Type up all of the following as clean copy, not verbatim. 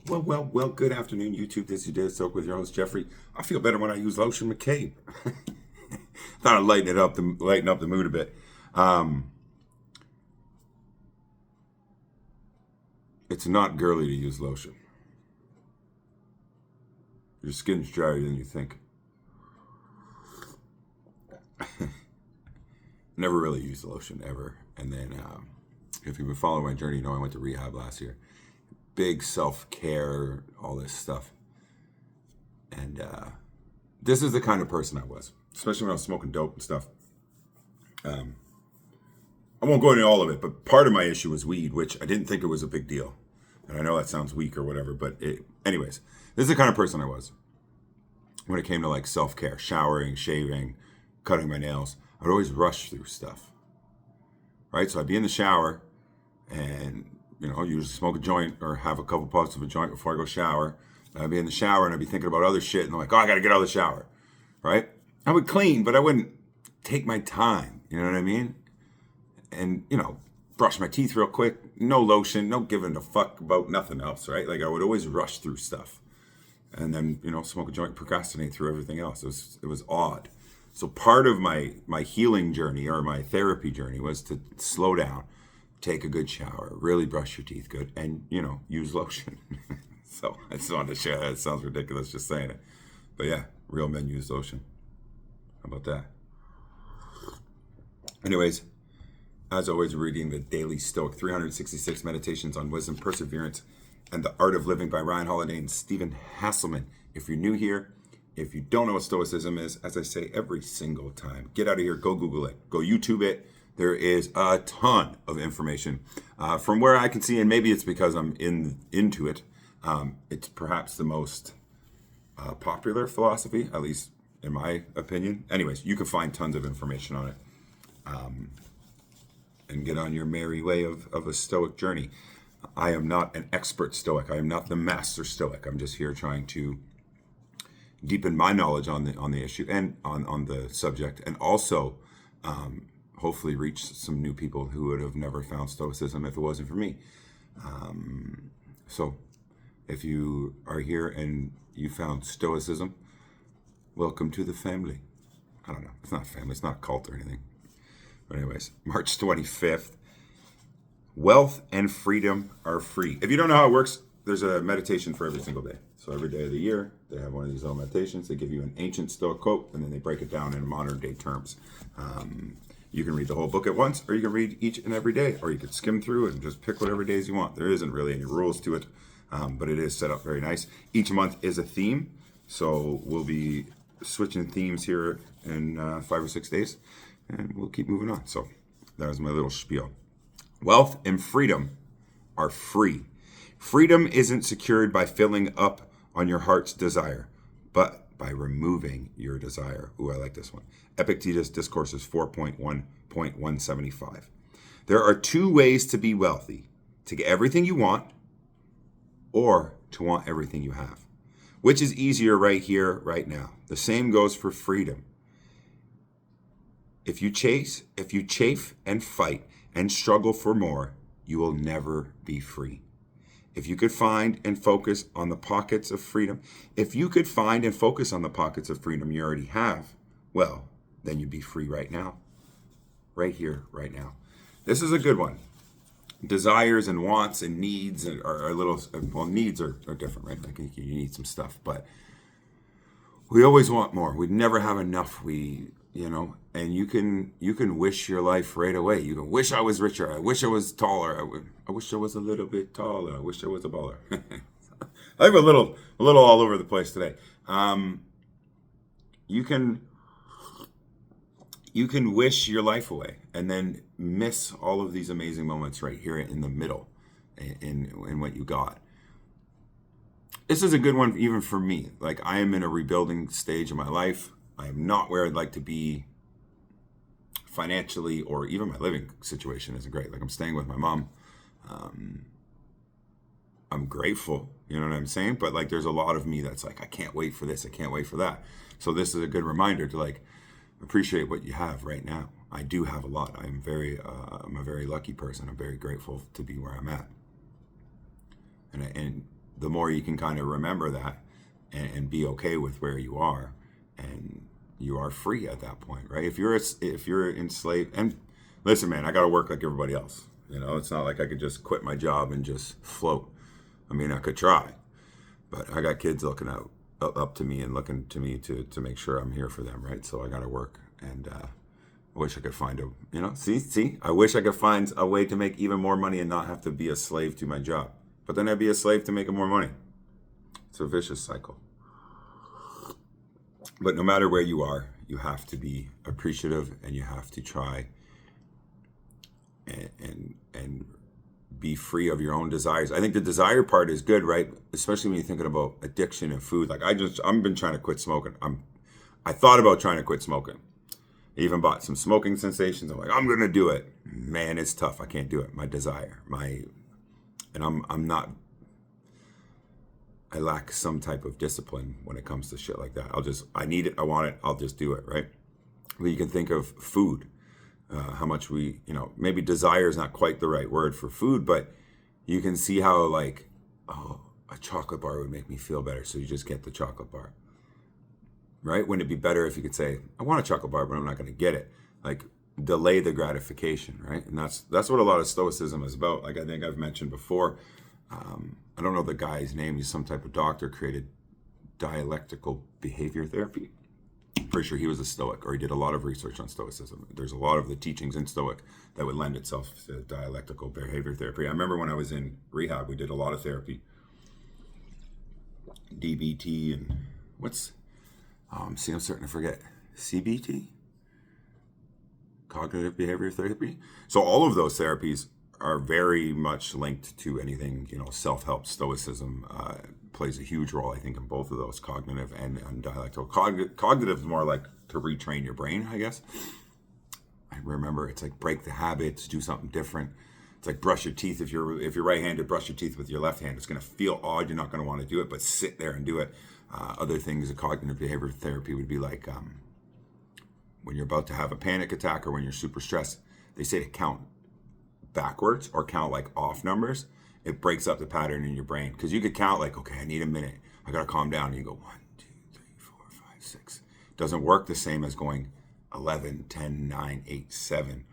Well, good afternoon, YouTube. This is Daily Stoic with your host, Jeffrey. I feel better when I use lotion McCabe. Thought I'd lighten up the mood a bit. Um, it's not girly to use lotion. Your skin's drier than you think. Never really used lotion ever. And then, if you've been following my journey, you know I went to rehab last year. Big self-care, all this stuff. And this is the kind of person I was, especially when I was smoking dope and stuff. I won't go into all of it, but part of my issue was weed, which I didn't think it was a big deal. And I know that sounds weak or whatever, but anyways, this is the kind of person I was when it came to like self-care, showering, shaving, cutting my nails. I would always rush through stuff, right? So I'd be in the shower and, usually smoke a joint or have a couple puffs of a joint before I go shower. And I'd be in the shower and I'd be thinking about other shit and I'm like, oh, I got to get out of the shower, right? I would clean, but I wouldn't take my time. You know what I mean? And, brush my teeth real quick. No lotion, no giving a fuck about nothing else, right? Like I would always rush through stuff. And then, smoke a joint, procrastinate through everything else. It was odd. So part of my healing journey or my therapy journey was to slow down, take a good shower, really brush your teeth good, and, use lotion. So I just wanted to share that. It sounds ridiculous just saying it. But yeah, real men use lotion. How about that? Anyways, as always, reading the Daily Stoic, 366 Meditations on Wisdom, Perseverance, and the Art of Living by Ryan Holiday and Stephen Hasselman. If you're new here, if you don't know what Stoicism is, as I say every single time, get out of here, go Google it, go YouTube it. There is a ton of information. From where I can see, and maybe it's because I'm into it, it's perhaps the most popular philosophy, at least in my opinion. Anyways, you can find tons of information on it. And get on your merry way of a Stoic journey. I am not an expert Stoic. I am not the master Stoic. I'm just here trying to deepen my knowledge on the issue and on the subject, and also hopefully reach some new people who would have never found Stoicism if it wasn't for me. So if you are here and you found Stoicism, welcome to the family. I don't know. It's not a family. It's not a cult or anything. But anyways, March 25th, wealth and freedom are free. If you don't know how it works, there's a meditation for every single day. So every day of the year, they have one of these little meditations. They give you an ancient Stoic quote, and then they break it down in modern day terms. You can read the whole book at once, or you can read each and every day, or you can skim through and just pick whatever days you want. There isn't really any rules to it, but it is set up very nice. Each month is a theme, so we'll be switching themes here in 5 or 6 days. And we'll keep moving on. So that was my little spiel. Wealth and freedom are free. Freedom isn't secured by filling up on your heart's desire, but by removing your desire. Ooh, I like this one. Epictetus Discourses 4.1.175. There are two ways to be wealthy: to get everything you want, or to want everything you have. Which is easier right here, right now? The same goes for freedom. If you chafe and fight and struggle for more, you will never be free. If you could find and focus on the pockets of freedom, you already have, well, then you'd be free right now. Right here, right now. This is a good one. Desires and wants and needs are a little, well, needs are different, right? Like you need some stuff, but we always want more. We never have enough. And you can wish your life right away. You can wish I was richer. I wish I was taller. I wish I was a little bit taller. I wish I was a baller. I'm a little all over the place today. You can wish your life away and then miss all of these amazing moments right here in the middle in what you got. This is a good one even for me. Like, I am in a rebuilding stage of my life. I am not where I'd like to be financially, or even my living situation isn't great. Like, I'm staying with my mom. I'm grateful, you know what I'm saying? But like, there's a lot of me that's like, I can't wait for this. I can't wait for that. So this is a good reminder to like appreciate what you have right now. I do have a lot. I'm a very lucky person. I'm very grateful to be where I'm at. And the more you can kind of remember that and be okay with where you are, and you are free at that point, right? If you're enslaved, and listen, man, I got to work like everybody else. It's not like I could just quit my job and just float. I mean, I could try, but I got kids looking up to me and looking to me to make sure I'm here for them, right? So I got to work, and I wish I could find I wish I could find a way to make even more money and not have to be a slave to my job. But then I'd be a slave to making more money. It's a vicious cycle. But no matter where you are, you have to be appreciative, and you have to try and be free of your own desires. I think the desire part is good, right? Especially when you're thinking about addiction and food. Like I've been trying to quit smoking. I thought about trying to quit smoking. I even bought some smoking sensations. I'm like, I'm gonna do it. Man, it's tough. I can't do it. My desire, I'm not. I lack some type of discipline when it comes to shit like that. I need it. I want it. I'll just do it, right? But you can think of food. How much maybe desire is not quite the right word for food, but you can see how like, oh, a chocolate bar would make me feel better. So you just get the chocolate bar, right? Wouldn't it be better if you could say, I want a chocolate bar, but I'm not going to get it? Like delay the gratification, right? And that's what a lot of Stoicism is about. Like I think I've mentioned before, I don't know the guy's name. He's some type of doctor, created dialectical behavior therapy. Pretty sure he was a Stoic, or he did a lot of research on Stoicism. There's a lot of the teachings in Stoic that would lend itself to dialectical behavior therapy. I remember when I was in rehab, we did a lot of therapy. DBT and I'm starting to forget. CBT? Cognitive behavior therapy? So all of those therapies are very much linked to anything, self-help. Stoicism plays a huge role, I think, in both of those, cognitive and dialectical. Cognitive is more like to retrain your brain, I guess. I remember it's like break the habits, do something different. It's like brush your teeth. If you're right-handed, brush your teeth with your left hand. It's going to feel odd. You're not going to want to do it, but sit there and do it. Other things of cognitive behavior therapy would be like when you're about to have a panic attack or when you're super stressed, they say to count backwards or count like off numbers. It breaks up the pattern in your brain, because you could count like, okay, I need a minute, I gotta calm down, and you go 1, 2, 3, 4, 5, 6. Doesn't work the same as going 11, 10, 9, 8, 7.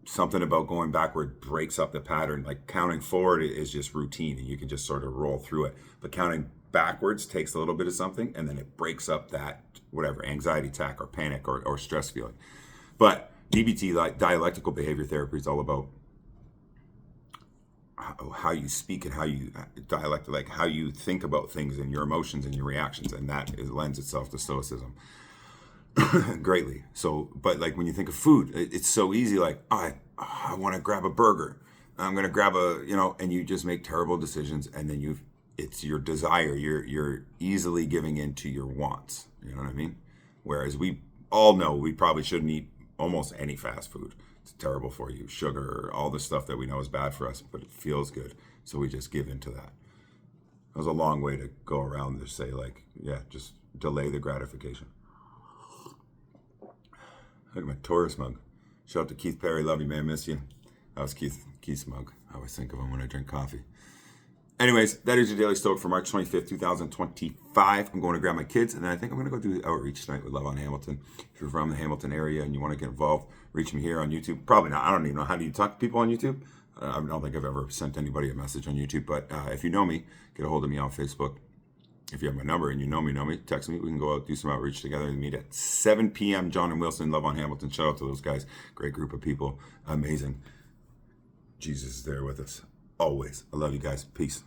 Something about going backward breaks up the pattern. Like counting forward is just routine, and you can just sort of roll through it, but counting backwards takes a little bit of something, and then it breaks up that whatever anxiety attack or panic or stress feeling. But DBT, like dialectical behavior therapy, is all about how you speak and how you like how you think about things and your emotions and your reactions, and that lends itself to Stoicism greatly. So, but like when you think of food, it's so easy. Like I want to grab a burger, I'm gonna grab and you just make terrible decisions, and then it's your desire. You're easily giving in to your wants. You know what I mean? Whereas we all know we probably shouldn't eat almost any fast food. It's terrible for you. Sugar, all the stuff that we know is bad for us, but it feels good. So we just give into that. That was a long way to go around to say, like, yeah, just delay the gratification. Look at my Taurus mug. Shout out to Keith Perry. Love you, man. Miss you. That was Keith's mug. I always think of him when I drink coffee. Anyways, that is your Daily Stoic for March 25th, 2025. I'm going to grab my kids, and then I think I'm going to go do outreach tonight with Love on Hamilton. If you're from the Hamilton area and you want to get involved, reach me here on YouTube. Probably not. I don't even know. How do you talk to people on YouTube? I don't think I've ever sent anybody a message on YouTube, but if you know me, get a hold of me on Facebook. If you have my number and you know me, text me. We can go out, do some outreach together, and meet at 7 p.m. John and Wilson, Love on Hamilton. Shout out to those guys. Great group of people. Amazing. Jesus is there with us. Always. I love you guys. Peace.